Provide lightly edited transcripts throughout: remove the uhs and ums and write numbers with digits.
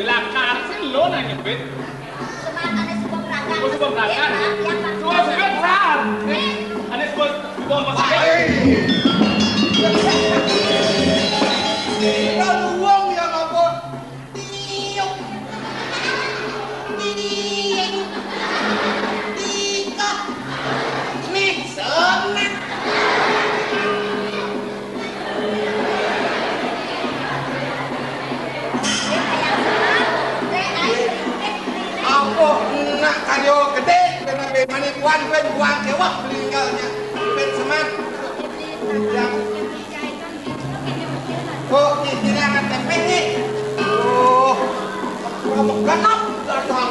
Lakar sih lo nanya bet. Semangat ada sebuah gerakan. Sebuah gerakan. Sebuah sebentar. Ada sebuah masalah. Kalau uang yang apa? Tiup. Tiup. Tiga. Nih, senang. Apa nak kayo gede dengan manipuan ben buang kewak meninggalnya ben seman yang kok ini akan tempe nih oh kamu ganap datang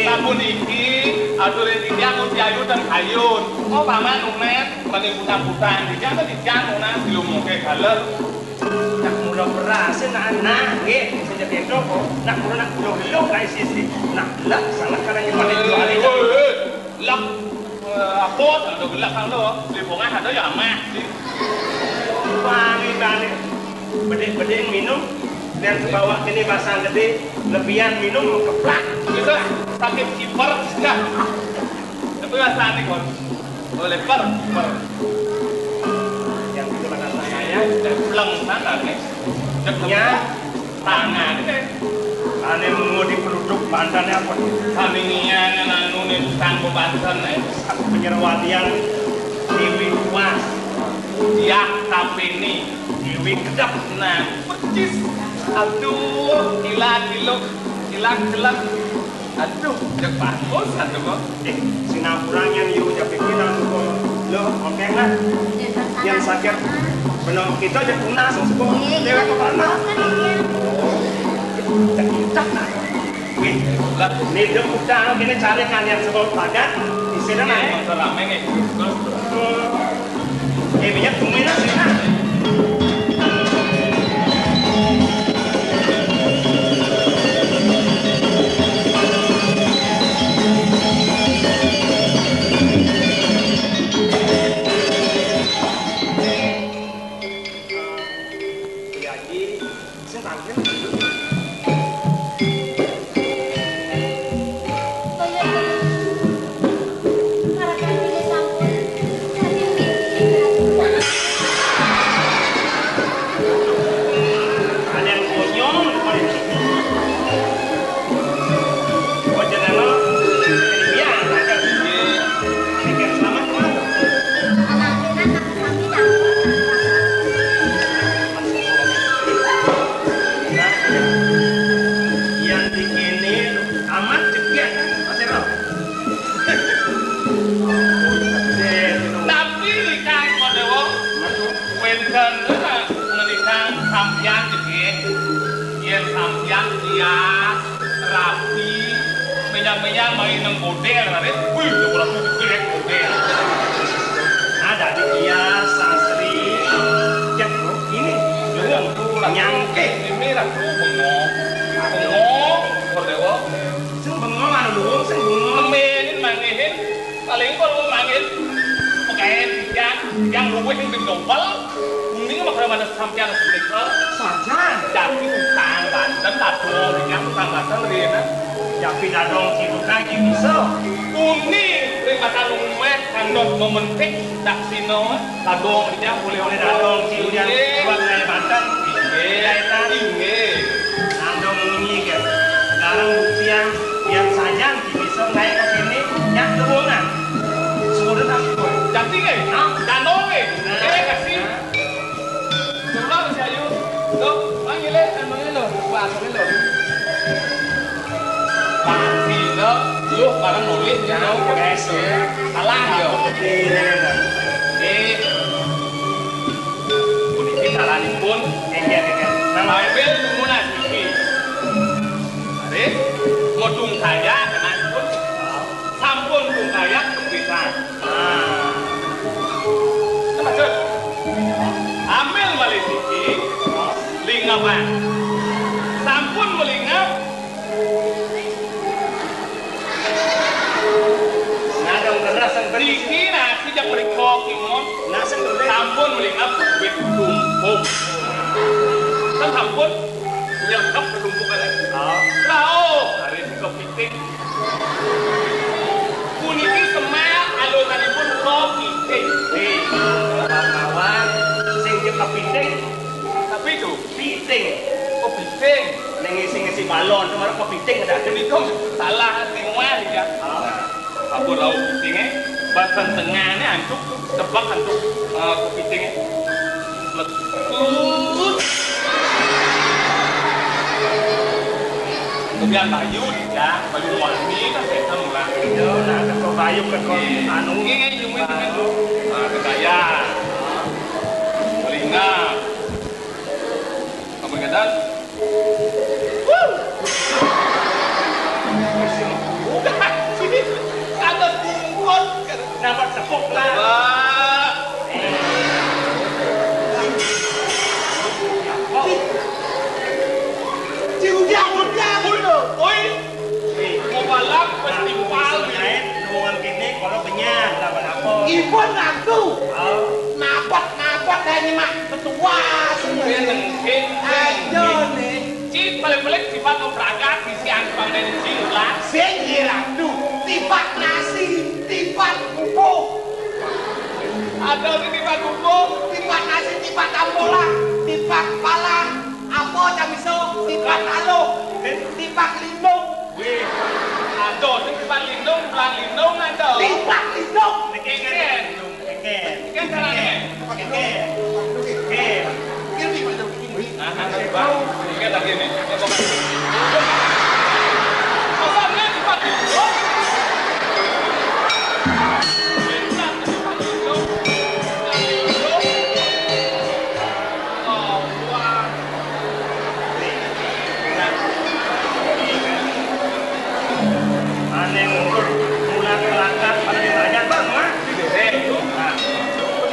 Sabun iki aduh ini dia mau diayun dan ayun. Oh paman unet, bagi butang-butang dia kan dijamu nanti belum mau kayak galer. Nak mula berasa nak sejak itu nak mula nak belum kai sisi nak lak salah karena yang pada jual itu lak apa ada gelak kan lo lipungan ada ya mah balik bedek minum dan bawa kini basang gede lebihan minum keplak gitu sakit kiper enggak tapi rasanya kon oleh per yang itu bahasa saya dan pulang sana nih dekatnya tangan ini ane mau dipeluduk bantannya apa samingian anu nih tanggo bantan nih penyerawatian Dewi Kuas dia kapini Dewi Kedap nah percis aduh hilang aduh cek bagus satu kok Singapuranya nih udah pikiran lo oke lah yang sakit benar kita aja punah semua dewa kepala tak nak lah nih dia udah gini cari kan yang sebelum padat di sini nih serame nih minyak tumina sih nah menyang main nang model kan wih kurang gede model ada di dia santri yang ini nyangke ini lah bengo kordewo sing bengo mana lu sing bengo menin mangin paling kalau mangin pakain yang luwih yang digobal ini mah kalau mana sampean speaker saja jadi utang banten tato yang utang banten rena ya pindah dong cibuka bisa uni terima kasih umeh kandung mementik tak sino kadong dia boleh datang cibuka buat dari Banten ini kandung ini kan sekarang buktian yang saja bisa naik ke sini yang turunan sudah tak cukup jadi danau kasih coba bisa yuk tuh panggil emangnya lo buat lo pasti lo lu barang nulis ya guys salah yo ini salah pun nama email semua sih ada modung kaya dengan pun sampun dung kaya bisa sama cek ambil Malaysia lingapan sampun melingap dikira tidak berikok imon sampun melingap wit tumpuk kan sampun yang kap bertumpukan tahu hari ini kepiting puniki semel alo tadi pun kepiting kawan sing dia kepiting tapi itu piting kepiting ngisi balon kemarin kepiting ada itu salah semua ya apa lauk pitingnya bagian tengahnya hancur tebak hancur kepitingnya lekut kemudian bayu ya bayu wangi kan saya tahu lah itu nah ke bayu ke anu ini cuma itu kegaya telinga apa kedan udah sini Aduh, napot ini mah ketua semua. Ayo nih. Cik paling-paling sifat obraga di siang pangan jilat. Sengir, aduh, tipat nasi, tipat bubuk. Ada di tipat bubuk, Tipat nasi, tipat ambola, tipat pala, apa camiso, tipat alo, tipat lindung. wih, ada di tipat lindung, pelang lindung ada. Tipat lindung. Ikan, ikan caranya. Ikan lagi nih. Masalahnya tipat lindung. Aneh ngurut mulai kelangkah pada ditanya bang, mah.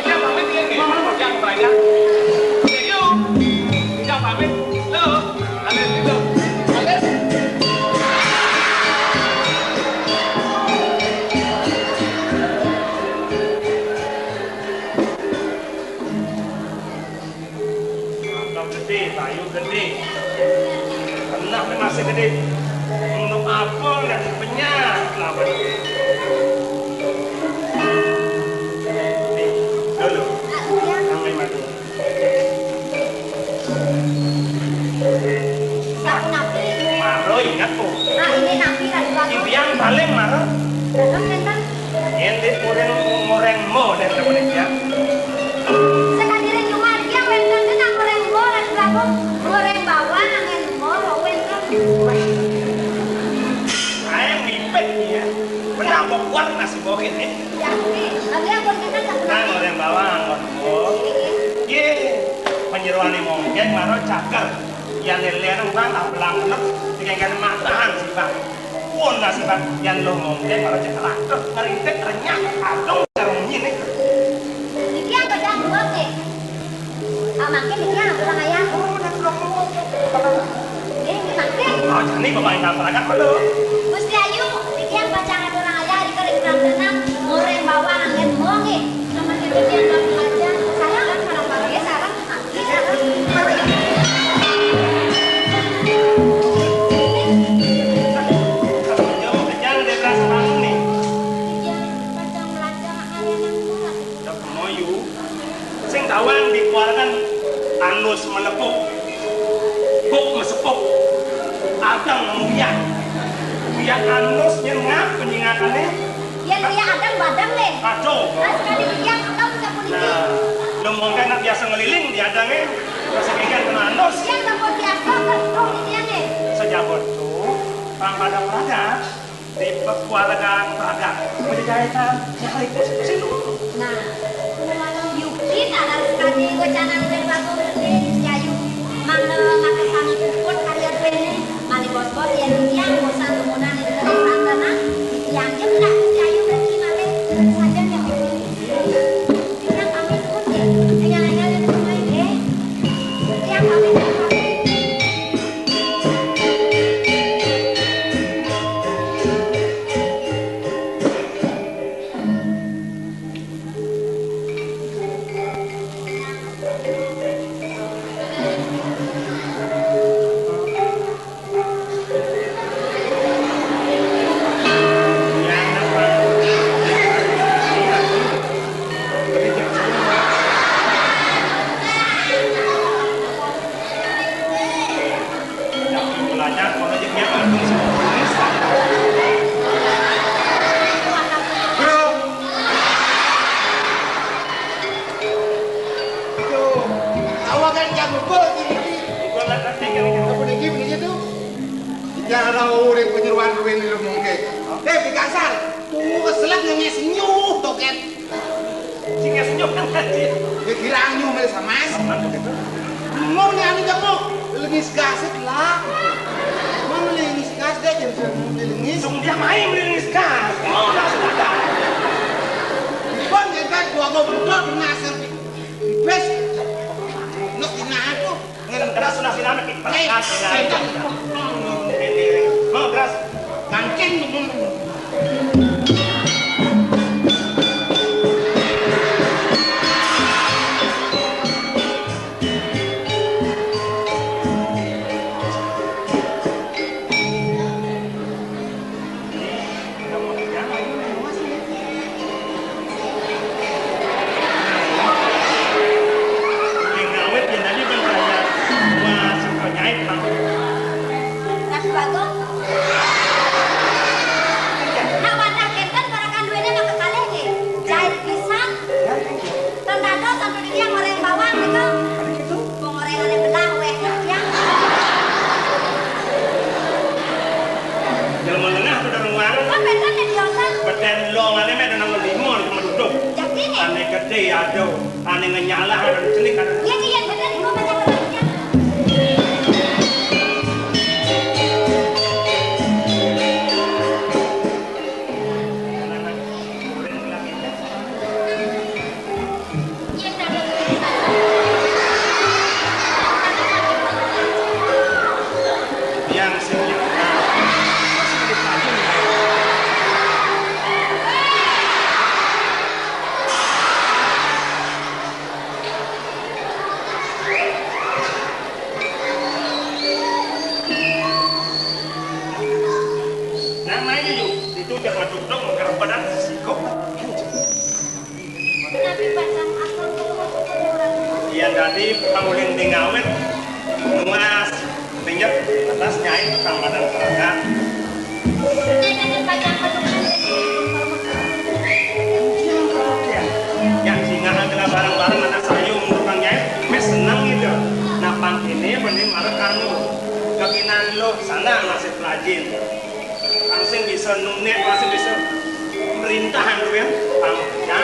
Yang pamit dia nih, yang banyak. Ayo, yang pamit. Lo, ada itu. Ada. Atau gede, kayu gede. Kenapa masih gede? Untuk apa dan penyak lah nih, dulu, sampai mati. Sapu napi. Maro ingat po. Nah ini napi lagi bagus. Impian paling maro. Dalam nenten. Ente goreng mo dan kemudian Sekali ring cuma dia wenten kena goreng goreng bagus. Goreng bawang angin moro wenten. ayam mipet ya. Pernah mau kuat nasi bokin nih. Jadi, lagi aku kena sapu Nah napi. goreng bawang, goreng. Ye, penyeruan ini mungkin maro cakar. Yang leleran orang tak belang bener, tinggal matahan sih bang. Pun nasi bang, yang lo mungkin maro cakar. Terus ngeritik renyah, adong carungnya nih. Niki aku jangan buat deh. Ah makin niki aku kurang ayam. Ini makin. Oh jadi pemain masyarakat lo. Gusti Ayu, niki yang baca orang ayah di kering kurang tenang. Goreng bawang angin mongi. Nama niki yang baru aja. Sarang kan sarang baru sarang. Ini sarang. Jauh kenyang dia berasa bangun nih. Udah kemoyu. Sing tawang dikeluarkan anus melepuk. Buk mesepuk. Adang membiak. Biak anus yang ngap penyingakannya. Yang dia adang badang leh. Kacau. Nah sekali dia atau bisa polisi. Nah, lo mungkin nak biasa ngeliling di adangnya. Rasa kengkang kena anus. Dia nggak mau diapa kerto ini ya nih. Sejabut tuh, orang pada Praga, di keluarga Praga, menjahitan yang hari pusing dulu. Nah, Yuki tak ada sekali wacana dari bagus ini Yayu. Mana makan kami puput kalian ini, mali bos-bos yang yang bosan kemudian itu dari sana, yang dia tidak Yayu berarti mali saja yang yang kami puput ya, yang yang semua ini, yang kami puput. Yang dapat mulanya kalau dia bandung semua Indonesia. Bro. Tuh, awak kan jago bol ini. Gua nggak ngerti kan. Apa nih begini tuh? Jangan tahu urip penyeruan ruin lu mungkin. Pikasar. Tuh keselak nangis senyum toket. Singa senyum kan tadi. Kirang nyu mel sama. Aman begitu. Mau nih anu jago. Lengis gaset lah. Mana lengis gas deh jangan lengis. Sung dia main melilis gas. Oh, dah sudah. Pon kan gua ngobrol ngasir. Bes. Nuk dinaku. Keras sudah siname kita. Hei, Mau keras. Kancing gede ada ane ngenyala ada celik ada. Iya iya benar ibu banyak kerja. Yang sempurna masih dipajang. Namanya yuk, itu udah masuk dong karena badan sikop. Nabi pasang asal orang. Iya tadi pangulin tingawet, nuas, pinjat atas nyai tentang badan perangkat. Yang singa adalah barang-barang anak sayung tukang nyai, mes senang gitu. Nah pang ini benih marah kamu, kekinan lo sana masih pelajin. Langsung bisa nunet, langsung bisa merintahan tuh ya, pang yang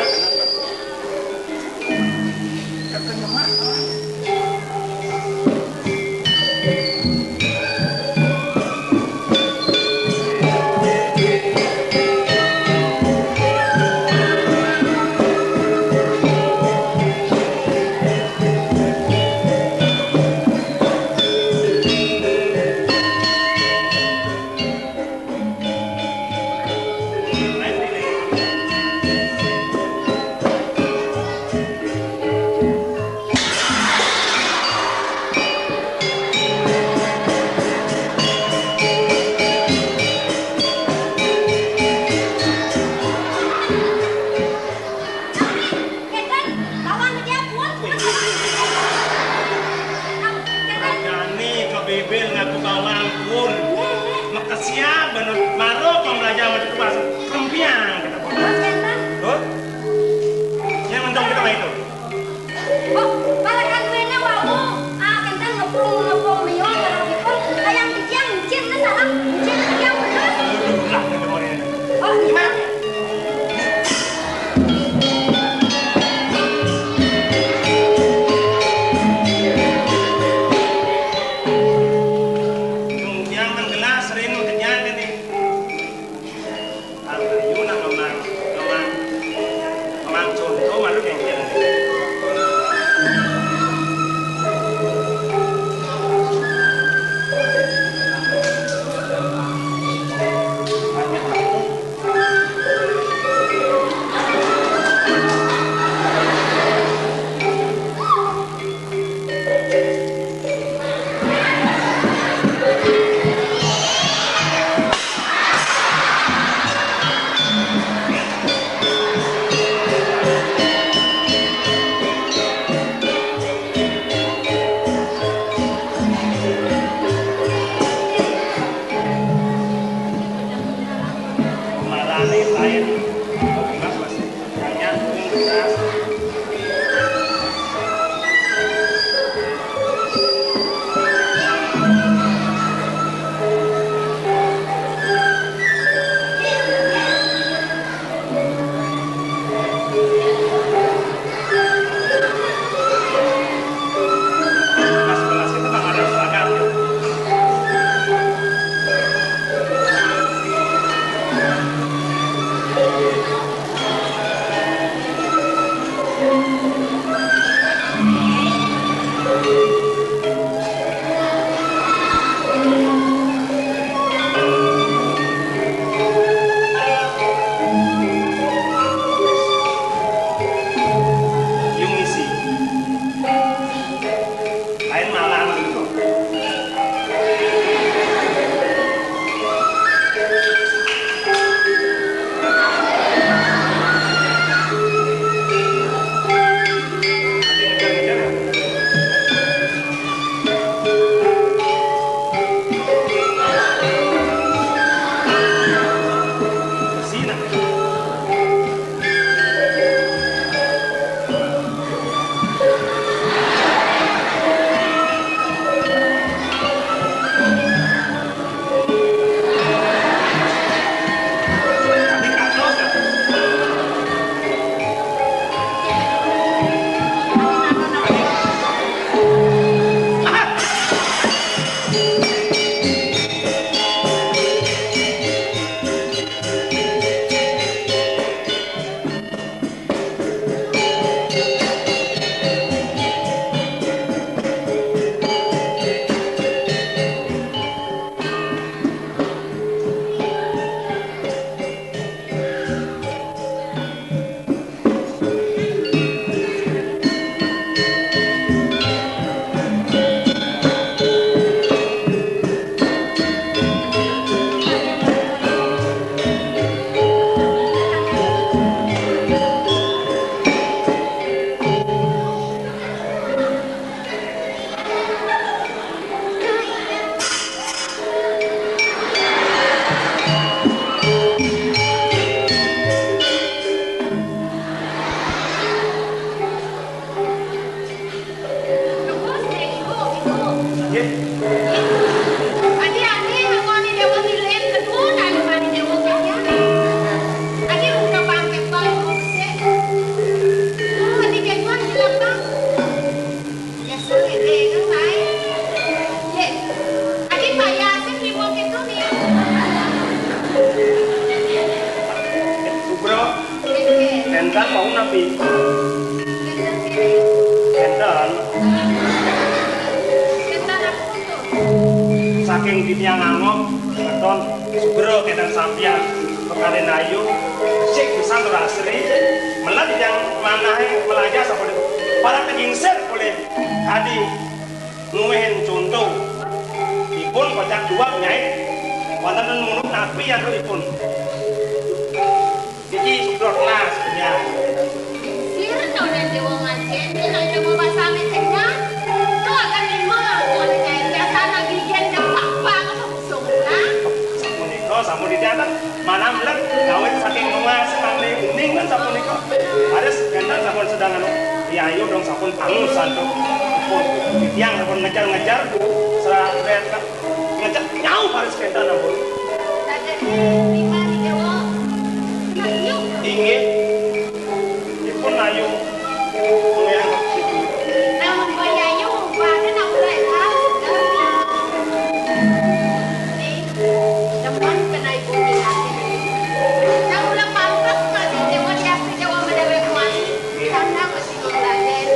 contoh malu yang saking titiang angop ngeton sugro kedan sampian pekaren ayu sik bisa terasri melat yang manahe melaja sapone para pengingser oleh adi nguehen contoh ipun kocak dua nyai wonten nunuk nabi ya ipun iki sugro kelas punya Sirna udah dewa ngajen, ina udah mau pasame ceknya. Tuh akan lima, tuh kayak biasa lagi gen dan apa langsung lah. sampun dicatat mana melet gawe saking luas mangli uning kan sampun niko harus kendan sampun sedang anu ya ayo dong sampun pangusan tuh tiang sampun ngejar-ngejar serah ngejar nyau harus kendan ampun Lima di dewa, yuk. ingin ipun ayu mengenang Namun kaya yuk, pada nak mulai lah. Teman kena ibu ni hati. Yang ulang pantas masih dewa siapa dewa mendewe kuali. Karena masih ngeladen.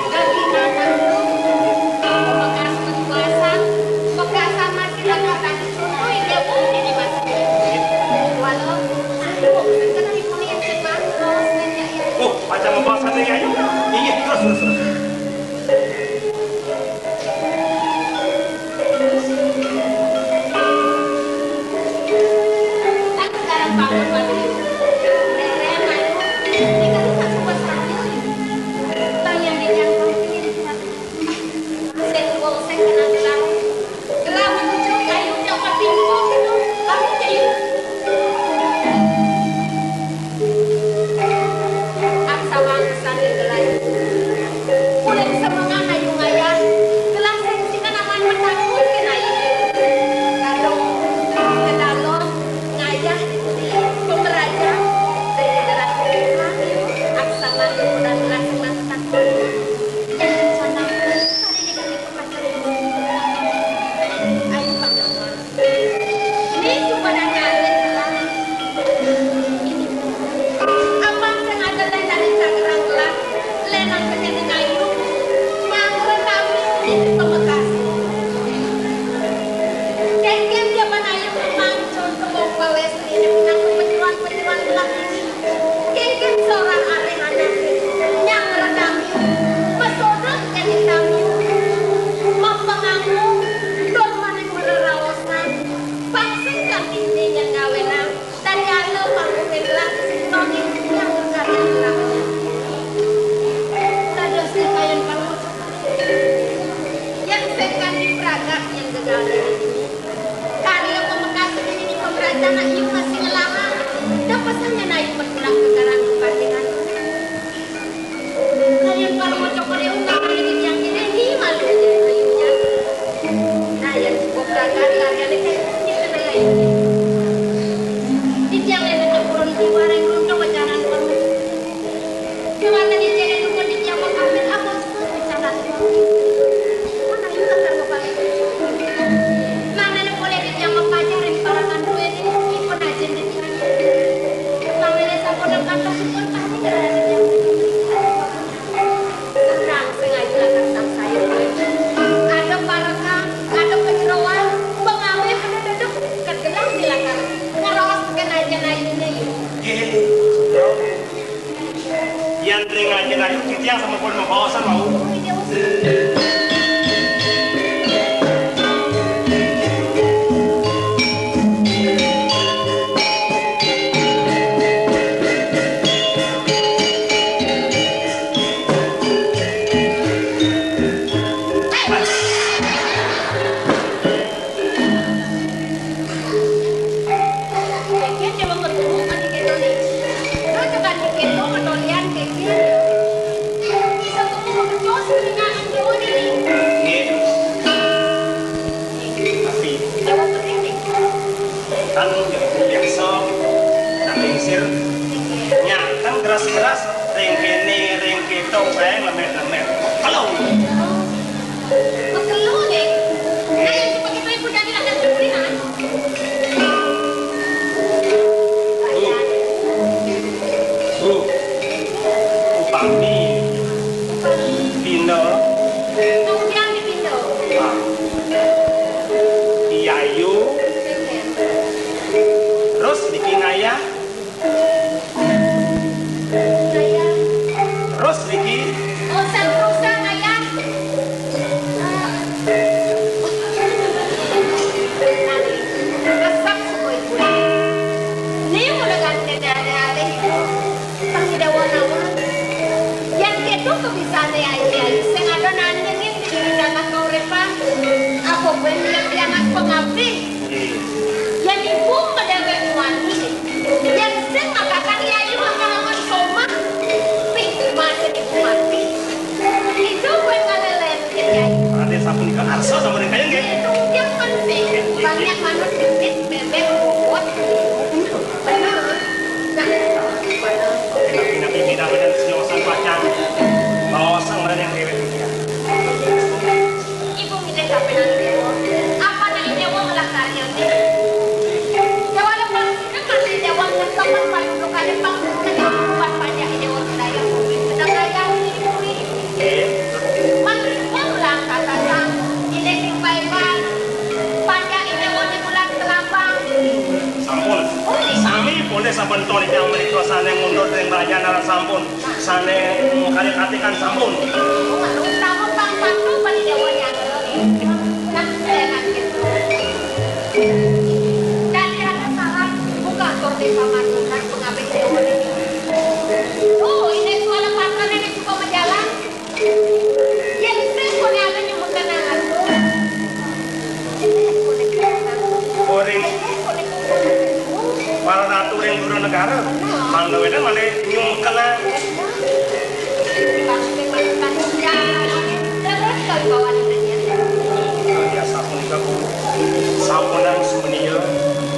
Gagi nana dulu. Bekas berkuasan. Bekasan masih langkatan disuruh. Ini pun ini masih. Walau. Kena ibu ni yang cepat. macam membawa sate ayu ingin terus Sekarang bangun balik. Yayu gue dia anak pengabdi. Yang ibu mendewek wangi. Yang sing makakan yayu makan soma. Ping masih ibu mati. Itu gue ngalelen yayu. Ada sapu nikah arsa sama mereka yang gak? Itu yang penting. Banyak manusia bebek buat. Benar. Nabi kita dan siosan pacang bawa sang mereka yang dewek dia. Ibu milih sampai nanti apa dari dewa melakarinya dewa lepas kan masih dewa yang tempat paling luka depan kan buat pajak dewa saya sedang gaya ini masih pulang kata sang ini timbaiban pajak dewa di bulan kelabang Sampun sami boleh saben tol yang menikah sana yang mundur yang raja nara sampun sana kali katikan sampun utama bang pantu pada dewanya nah saya nanti dan ada salah buka sorti pamatukan pengabdi dewa ini ini suara pasangan yang suka menjalan yang sering punya ada nyebut kenangan Boring para ratu yang guru negara mana wedan mana nyum kena ya sampun kamu sampun dan sumeniyo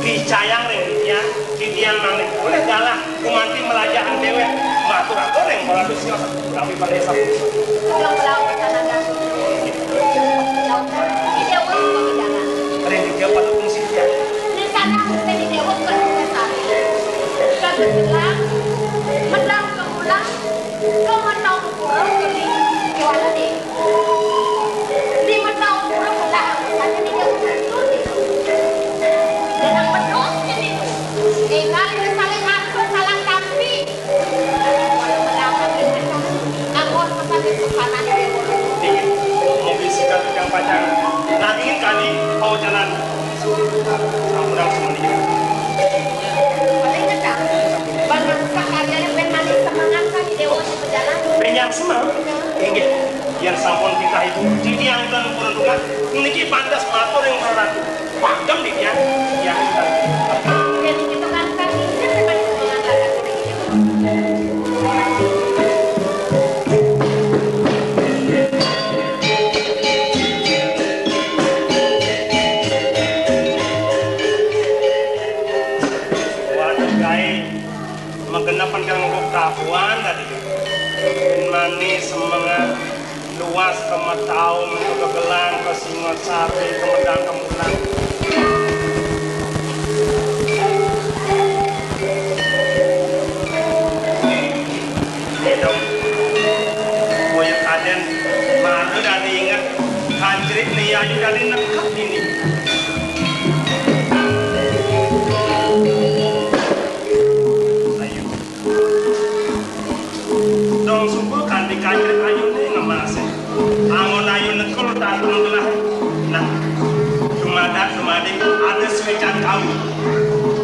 dicayang ya kitian mangit boleh galah kumanti melajahan dewe matur atur yang melalui siapa tapi pada sampun keren dia pada fungsi dia menang kemulang kemenang kurang jadi jualan deh 5 tahun kurang udah misalnya di jauh dan yang penuh jadi tinggal saling atur saling kampi melakukan anggur pesan itu kanan dingin mobil sikap yang panjang nah dingin kali mau jalan sampun dan sumeniyo banyak sekali pengen semangat kan di dewa di berjalan banyak semangat ingat yang sampun kita ibu jadi yang dan peruntungan ini pantas matur yang beratu pagam di dia yang kita jadi kita kan ini memang semangat menggenapan kang kapuan tadi manis semangat luas kemetaum kegelan kesingot sapi kemedang kemulan hidup boya kaden malu dan ingat kanjrit nih ayu dari nekap ini dong sumpul kan di kanjret ayu ini ngemasih angon ayu nekul tak belah nah dumadi ada sewecan kau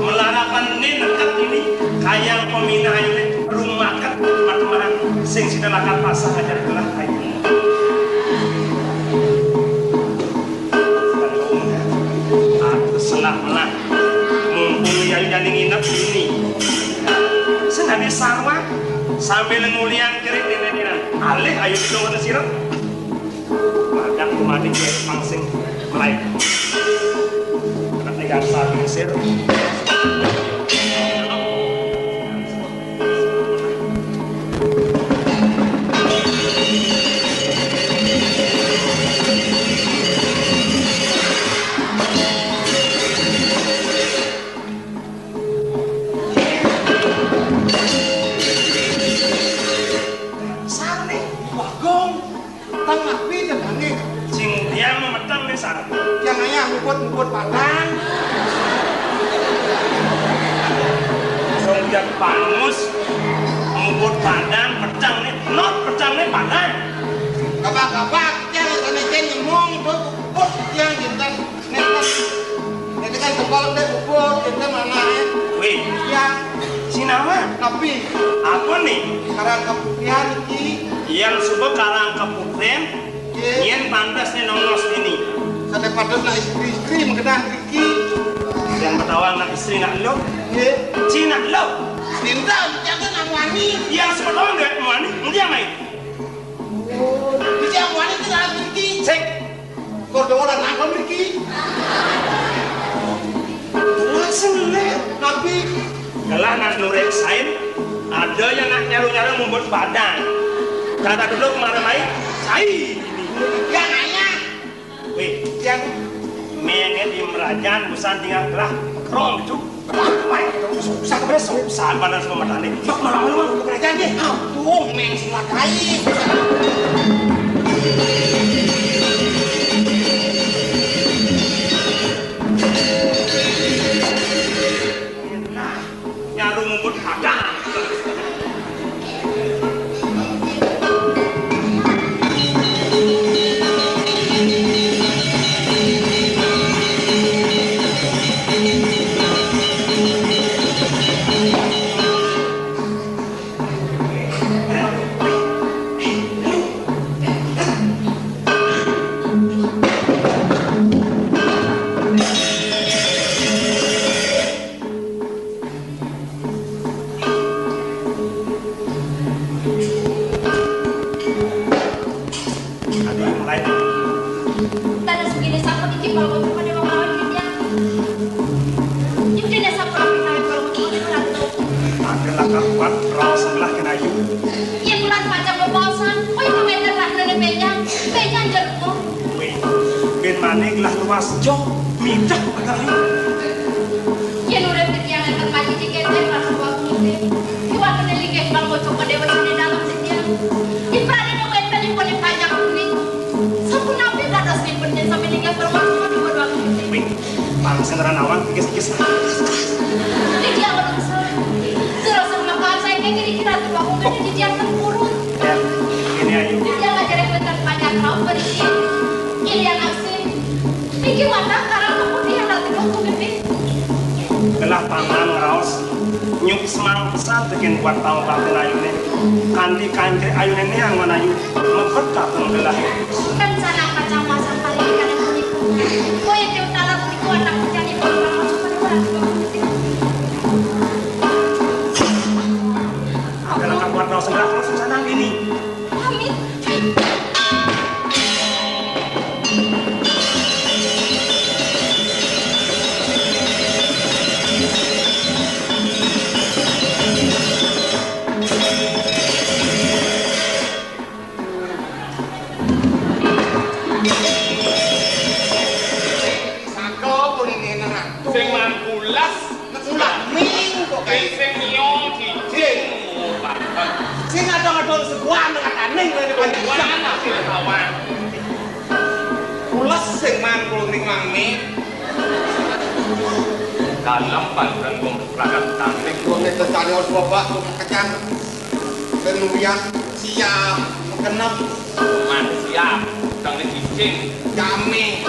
melarakan ini nekat ini kayang peminah ayu ini rumah kat teman-teman sing sidalakan pasang ajar belah ayu aku selah melah mumpung ayu jadi nginep ini senani sarwa sambil ngulian cerit diniran alih ayo kita ngomong sirap madak kumadi kiri pangsing melayu ketika saat mesir yang ayah nguput padang songjak pangus nguput padang pecang nih not pecang nih padang kabak yang sana jen ngomong nguput yang jintan nanti kan sekolah deh nguput jintan mana wih ya sinawa tapi apa nih karang keputihan iki yang subuh karang keputihan yang pantas nih nongos ini sadep padahal nak istri mengenal Riki. Yang pertama nak istri nak lo, Ye, Cina lo. cinta jangan nak wani. Yang sebelum dia mana? Dia main. Bisa wani tu nak Riki. Cek. Kau dah orang nak Riki. Langsung lihat. Nabi, Kalau nak nurek sain, ada yang nak nyaru-nyaru membuat badan. Kata dulu kemarin main, sain. dia nanya. Weh, Yang mengen di merajaan busan tinggal gerak krom itu. Main itu susah kebeso, susah badan semua matane. Mak malam kerajaan dia. tuh meng silakai. Nah, nyaru membuat badan. Tanda segini sama di kipal kau pada orang dia. Ini dia sama orang kita kalau mau di ratu. Adalah kawan perahu sebelah kena ayu. Ia bulan macam bobosan. Oh itu meter lah dari penyang. Penyang jeruk. Weh, ben mana gelah luas jauh, midah kali. Ia nurai yang akan maju di kete rasa waktu ini. Iwan kenali ke kalau kau coba dewa di dalam sekian. Di perada yang wetan di boleh panjang kuning. Sampun nabi kata simpennya sampai tinggal bermakna di bawah waktu ini. Weh, pangsen ranawan kikis-kikis. Ini dia orang sah. Terus sama kawan saya kayak kira-kira tuh aku kan di dia tempurun. Ya, ini ayu. Dia ngajarin wetan panjang kau berisi. Ini yang aksi. Iki wadah karena kemudian nanti kau gede. Gelah pangan raos. Nyuk semang besar bikin buat tahu batin ayu ini. Kanti ayu ini yang mana ayu memperkap gelah. Kan sana kacang masa paling ikan yang unik. Kau yang dia utara begitu anak jadi orang masuk pada orang Adalah kabuat raos gelah langsung sana ini. Amin. Sako pun ini nak. Sing mankulas, Ulah ming kok kayak. sing nyong cicing. Bahkan Sing ada sebuah mengatakan ning dari wana sing kawan. Ulas sing mangkul ning mami. Dalam pandan pemperlakan tantrik. Gua nek tadi harus bawa kacang. Penuyang siap kenap Manusia, tang cicing. kami.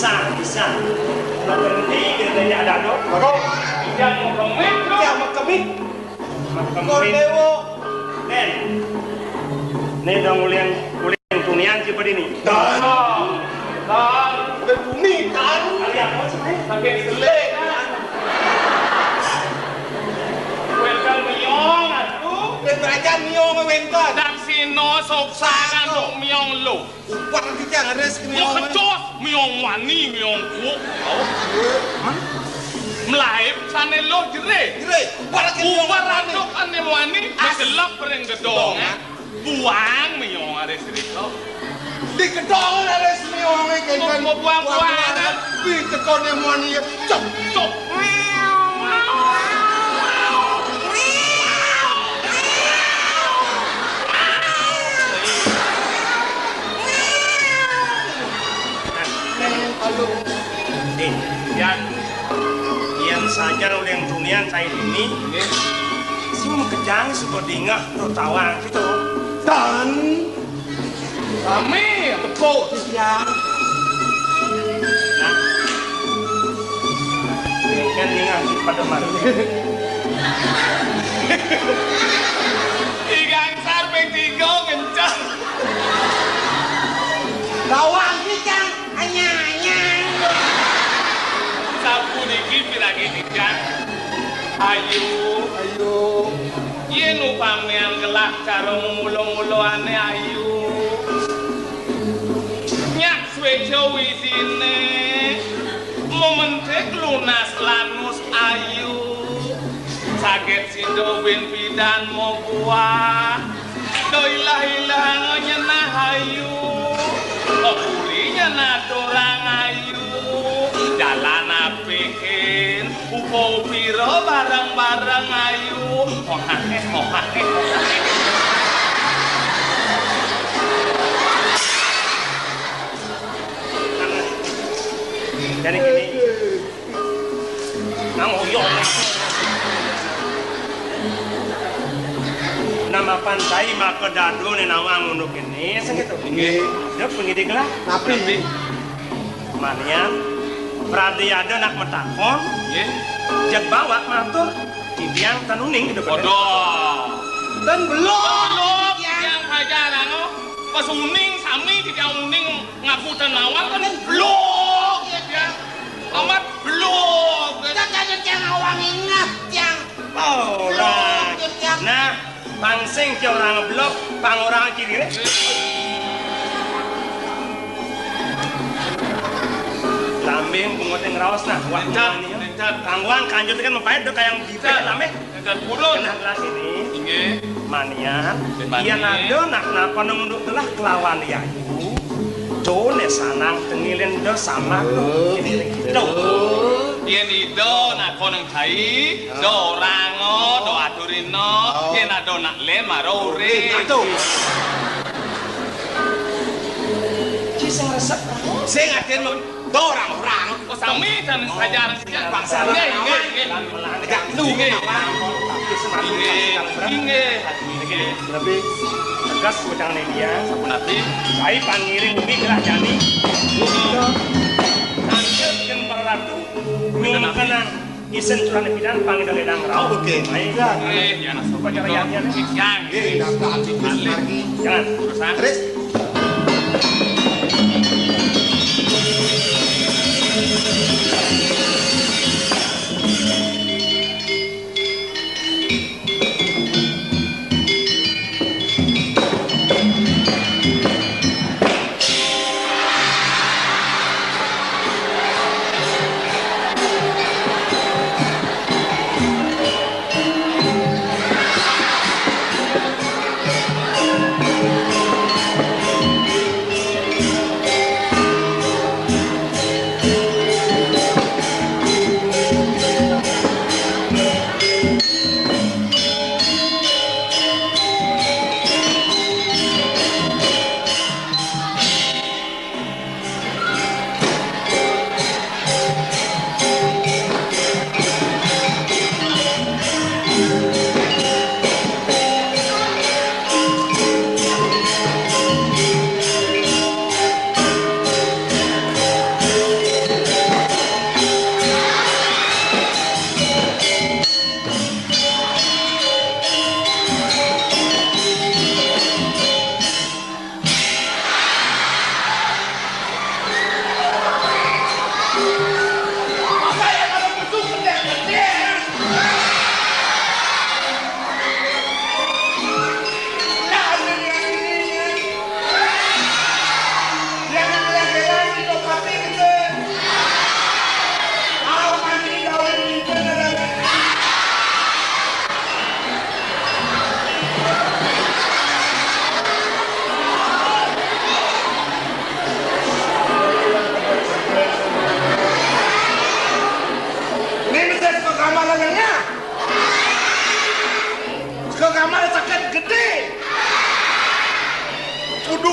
Bisa. Nah, berhenti kita ada dong. Bago. Yang mau kemit lo. Yang makamit. Makamit. Kordewo. Nen. Nih dong ulian tunian seperti ini. Dan. Dan. Berbumi kan. Kalian mau sih? Pakai selek kan. Welcome miong aku. Berajan miong wenkan. Dan sino soksa kan dok miong lo. Upah kita yang ada Yo miong. kecos miong wani miong ku. Melaib sana lo jere. Kira, upah lagi miong. Ubaran dok ane wani dikelap pereng gedong. Buang miong ada cerita. Di kedong ada miong kan. Mau buang kan. Di kedong yang mau ni cop. Cok. Yan saja ulian tunian saya ini. Si mau kejang seperti ngah tawang gitu. Dan Kami tepuk siang. Nah, kan ngah pada mana? ikan sarpeng tiga kencang. Lawang kita hanya. Sapu dikit lagi ikan. Ayu. Yen upami yang gelak cara mulo-mulo ane ayu. Nyak sweco wisine. Momentek lunas lanus ayu. Sakit sido bin pidan mo buah. Doilah-ilah nyenah ayu. Kepulinya nadorang ayu. Jalan apikin upo piro bareng-bareng ayu. Mohake. Jadi gini, nang uyok. Nama pantai maka dadu ni nawang untuk ini, segitu. Dia pengidik lah. Tapi Manian, Pradiada nak metakon, Ye. jak bawa matur, tibiang tanuning gitu. Bodoh. dan belum. Belum yang hajaran oh. Pas uning sami tidak uning ngaku tenawang kan belum ya. Amat belum. Jangan yang awang ingat yang. Oh, lah. Nah, pangsing ke orang blok, pang orang kiri. Lambing pengoting raos nah, wah Lencat. Kangwang kanjut kan mempait do kayang bibir lambing. Lencat purun. Kena gelas ini. Inge. Manian, Manian. iya nado nak napa nunduk telah kelawan yayu. Do ne sanang tengilin do sama do. Ini do. Yen ido nak koneng kai, do rango, do aturino, yen ado nak le marore. Itu. Ciseng resep. Saya ngatain mau orang-orang. Oh sami dan hajaran sejak Bangsa Inge. Tidak nunggu. Inge. Lebih tegas udang dia. Sapunati. Saya pangiring umi gelah jani. Kanjut kan peratu. Minum kenang. Isen curang pidan panggil ledang rau. Oke. Baik. Ya nak Apa cara yang Yang. Jangan. Urusan. Terus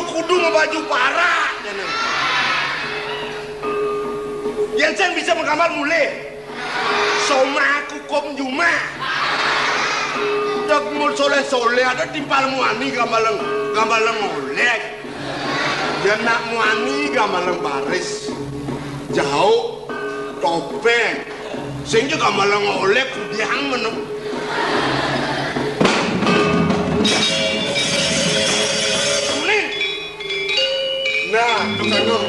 kudu ngebaju parah yang saya bisa menggambar mulai soma kukum juma dak mul soleh ada timpal muani gambaleng oleh ya nak muani gambaleng baris jauh topeng sehingga gambaleng oleh kudiang menep nah tukang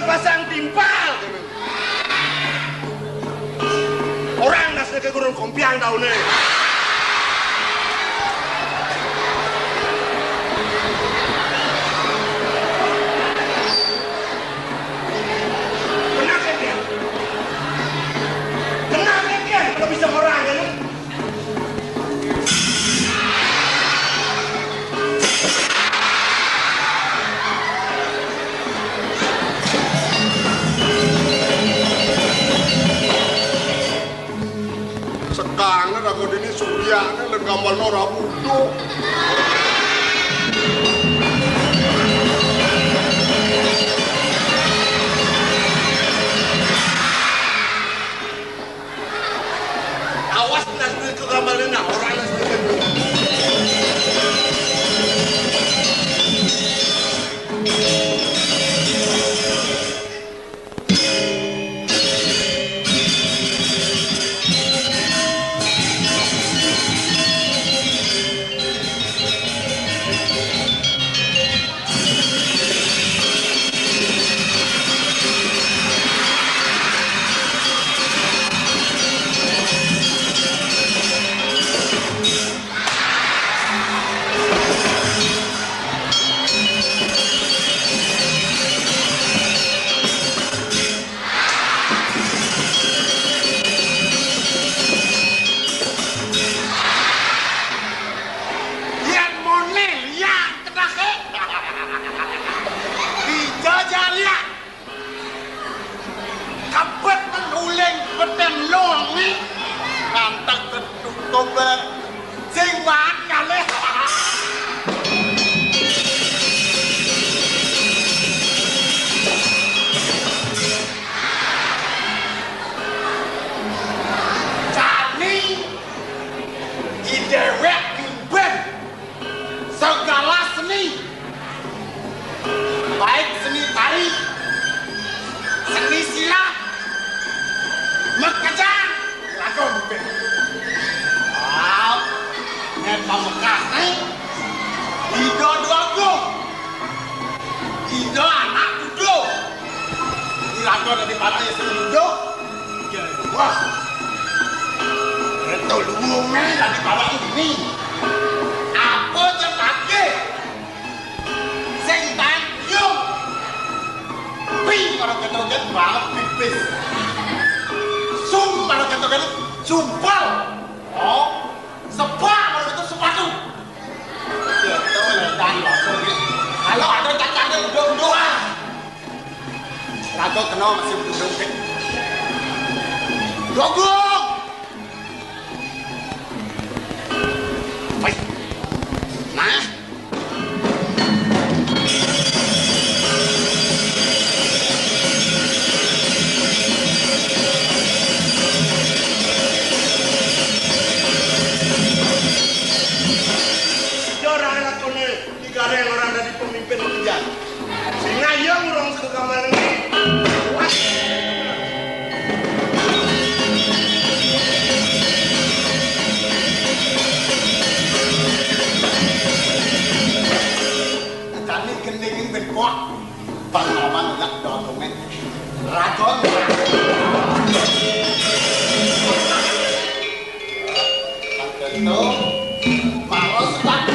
pasang timpal orang nasi ke gunung kompiang tahun ini kenapa dia kalau bisa orang kan kangen aku ini surya dan gambar Nora Budo awas nanti ke gambarnya nah orang nanti baik seni tari, seni silat, mekejang, lagu bukan. Pamekasan nih, Ido Duago, Ido anak Ido, dilakukan dari partai Ido, wah, itu luangnya dari partai ini, apa cepatnya, sentan yuk, ping kalau ketoget banget pipis, sum kalau ketoget sumpal, oh, sepak kalau itu sepatu. Kalau ada cacatnya udah Rago kenal masih berduduk. Dogo. Baik. itu maros tak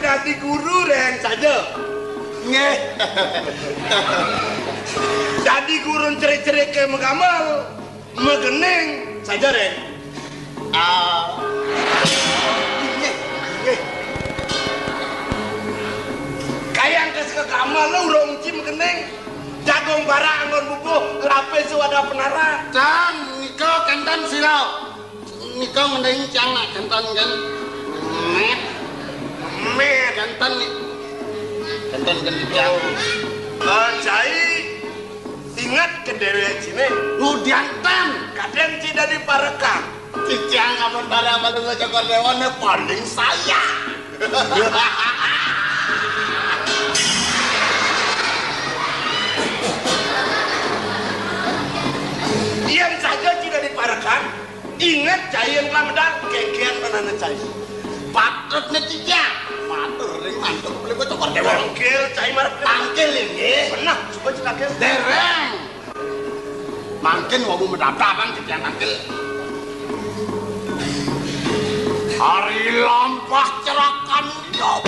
dadi guru reng saja. Nggih. Dadi guru cerik-cerik ke megamal, megening saja reng. Nggih. Kayang kes ke kamal lu urung cim megening. Jagong bara anggon buku lapis wadah penara. Cang, niko kenten sila. Niko mending cang nak kenten kan. Met kenten jang. Cai ingat ke dewe cine. Nudiantan Kadang cida di parekang. cicang apa bara balu ngecokor dewane paling saya. Diam saja cida di parekang. Ingat cai yang lamedang kekian penana cai. Patutnya cicang. Matur ring mantuk beli ngecokor dewane. Tangkil cai marek. Tangkil ini. Benar, coba cekakil. Dereng. Mungkin wabu mendatangan cicang tangkil. Hari lampah cerakan hidup.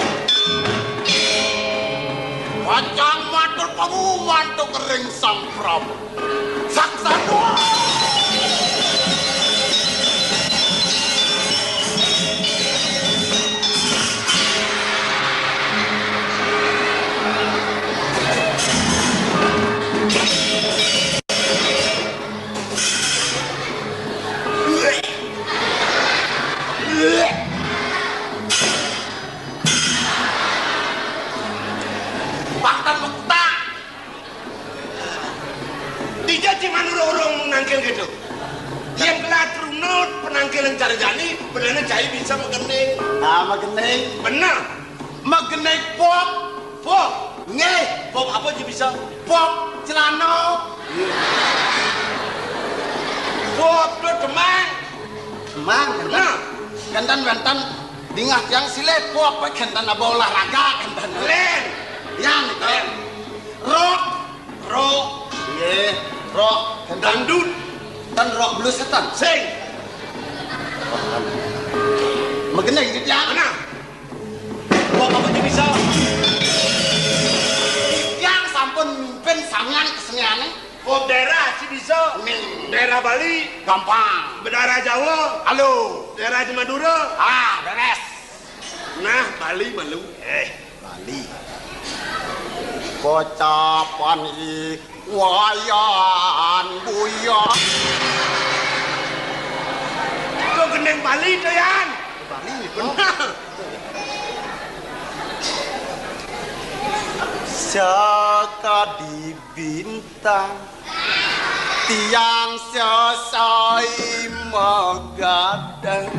Wajang matur pengumuman tu kering sang Prabu. Saksa dua. Paktan mukta. Tiga ciman orang menangkil gitu. Yang kelat runut penangkil yang cari jani, benernya cai bisa mengening. Nah, magening. Benar. Magening pop. Pop. Nge. Pop apa aja bisa? Pop celana. Pop tuh demang. Emang, Nah, kentan dingah yang sile pop kentan apa olahraga kentan. len. Yang itu. Rock. Rock. Iya, rock. Kentan Dangdut. dan rock blues setan. Sing. Magening gitu ya. Mana? Pop apa aja bisa? Yang sampun mimpin sampean keseniannya. Pop daerah sih bisa. Daerah Bali. Gampang. Daerah Jawa. Halo. Daerah Madura. Beres. Nah, Bali malu. Bali. Pocapan wayan buyan. Itu gendeng Bali tuh yan. Bali. Saka di bintang tiang sesai megadang